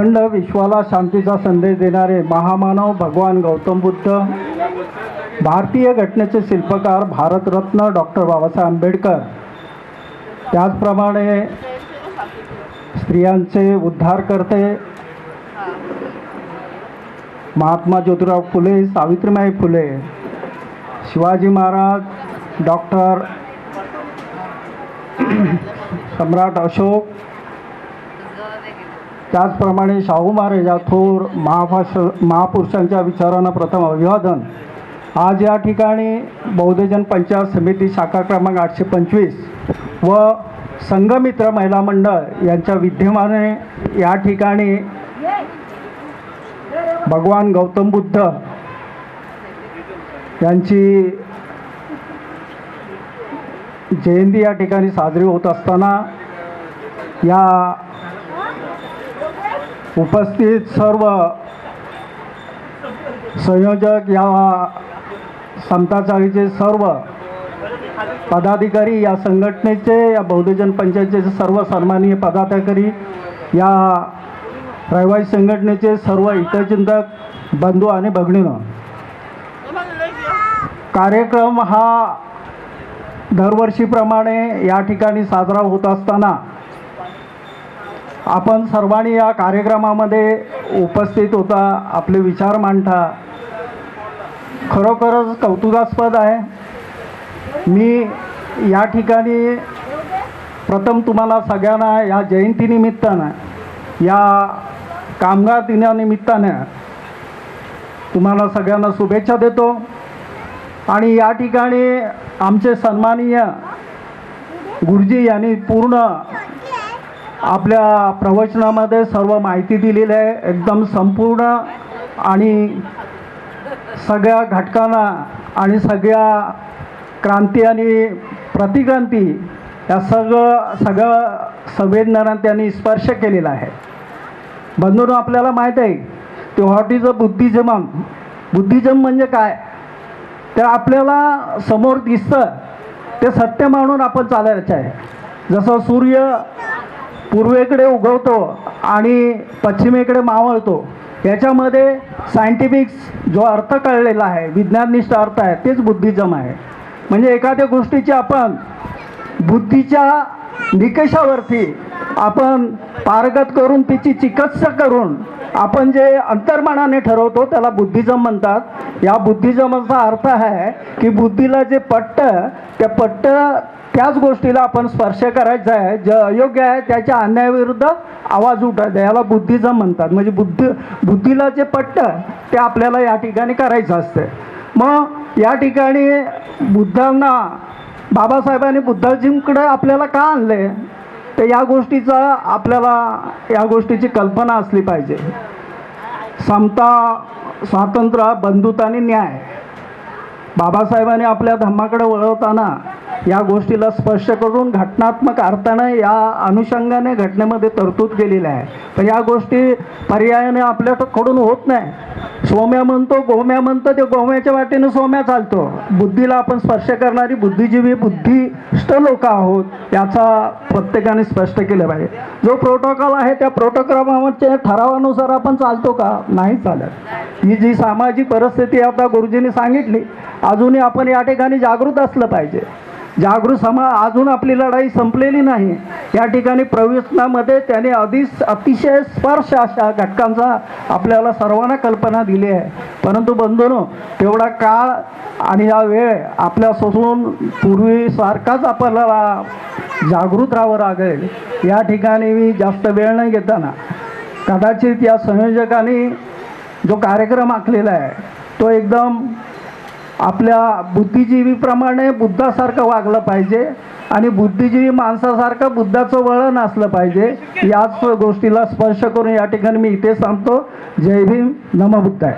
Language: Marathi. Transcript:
अखंड विश्वाला शांतीचा संदेश देणारे महामानव भगवान गौतम बुद्ध, भारतीय घटनेचे शिल्पकार भारतरत्न डॉक्टर बाबासाहेब आंबेडकर, त्याचप्रमाणे स्त्रियांचे उद्धारकर्ते महात्मा ज्योतिराव फुले, सावित्रीबाई फुले, शिवाजी महाराज, डॉक्टर सम्राट अशोक, त्याचप्रमाणे शाहू महाराज या थोर महापुरुषांच्या विचारांना प्रथम अभिवादन. आज या ठिकाणी बौद्धजन पंचायत समिती शाखा क्रमांक 825 व संघमित्र महिला मंडळ यांच्या विद्यमाने या ठिकाणी भगवान गौतम बुद्ध यांची जयंती या ठिकाणी साजरी होत असताना या उपस्थित सर्व संयोजक, या समता चाळीचे सर्व पदाधिकारी, या संघटनेचे, या बौद्धजन पंचायतीचे सर्व सन्माननीय पदाधिकारी, या रहिवासी संघटनेचे सर्व हितचिंतक बंधू आणि भगिनींनो, कार्यक्रम हा दरवर्षीप्रमाणे या ठिकाणी साजरा होत असताना आपण सर्वांनी या कार्यक्रमामध्ये उपस्थित होता, आपले विचार मांडता, खरोखरच कौतुकास्पद आहे. मी या ठिकाणी प्रथम तुम्हाला सगळ्यांना या जयंतीनिमित्तानं, या कामगार दिनानिमित्तानं तुम्हाला सगळ्यांना शुभेच्छा देतो. आणि या ठिकाणी आमचे सन्माननीय गुरुजी यांनी पूर्ण आपल्या प्रवचनामध्ये सर्व माहिती दिलेली आहे, एकदम संपूर्ण, आणि सगळ्या घटकांना आणि सगळ्या क्रांती आणि प्रतिक्रांती या सगळं संवेदनांना त्यांनी स्पर्श केलेला आहे. बंधूंनो, आपल्याला माहीत आहे ते what is a Buddhism. Buddhism म्हणजे काय, तर आपल्याला समोर दिसतं ते सत्य मानून आपण चालायचं आहे. जसं सूर्य पूर्वेकडे उगवतो आणि पश्चिमेकडे मावळतो, याच्यामध्ये सायंटिफिक जो अर्थ कळलेला आहे, विज्ञाननिष्ठ अर्थ आहे, तेच बुद्धिझम आहे. म्हणजे एखाद्या गोष्टीची आपण बुद्धीच्या निकषावरती आपण पारगत करून तिची चिकित्सा करून आपण जे अंतर्मनाने ठरवतो त्याला बुद्धिझम म्हणतात. या बुद्धिझमचा अर्थ आहे की बुद्धीला जे पटतं त्याच गोष्टीला आपण स्पर्श करायचा आहे, जे अयोग्य आहे त्याच्या अन्यायाविरुद्ध आवाज उठायचा, याला बुद्धिझम म्हणतात. म्हणजे बुद्धीला जे पटतं ते आपल्याला या ठिकाणी करायचं असतं. मग या ठिकाणी बुद्धांना, बाबासाहेबांनी बुद्धाजींकडे आपल्याला का आणले, तर या गोष्टीचा आपल्याला या गोष्टीची कल्पना असली पाहिजे. समता, स्वातंत्र्य, बंधुता आणि न्याय. बाबासाहेबांनी आपल्या धम्माकडे वळवताना या गोष्टीला स्पर्श करून घटनात्मक अर्थानं या अनुषंगाने घटनेमध्ये तरतूद केलेली आहे. पण या गोष्टी पर्यायाने आपल्याकडून होत नाही. सोम्या म्हणतो, गोम्या म्हणतो, ते गोम्याच्या वाटेनं सोम्या चालतो. बुद्धीला आपण स्पर्श करणारी बुद्धिजीवी, बुद्धिष्ठ लोक आहोत, याचा प्रत्येकाने स्पष्ट केलं पाहिजे. जो प्रोटोकॉल आहे त्या प्रोटोकॉलच्या ठरावानुसार आपण चालतो का, नाही चालत. ही जी सामाजिक परिस्थिती आता गुरुजींनी सांगितली, अजूनही आपण या ठिकाणी जागृत असलं पाहिजे. जागृत अजून आपली लढाई संपलेली नाही. या ठिकाणी प्रवेशनामध्ये त्याने अतिशय स्पर्श अशा घटकांचा आपल्याला सर्वांना कल्पना दिली आहे. परंतु बंधूंनो, तेवढा काळ आणि हा वेळ आपल्या सोसून पूर्वीसारखाच आपल्याला जागृत राहावं लागेल. या ठिकाणी मी जास्त वेळ नाही घेताना, कदाचित या संयोजकांनी जो कार्यक्रम आखलेला आहे तो एकदम आपल्या बुद्धिजीवीप्रमाणे बुद्धासारखं वागलं पाहिजे आणि बुद्धिजीवी माणसासारखं बुद्धाचं वळण असलं पाहिजे. याच गोष्टीला स्पर्श करून या ठिकाणी मी इथे सांगतो. जय भीम, नमो बुद्धाय.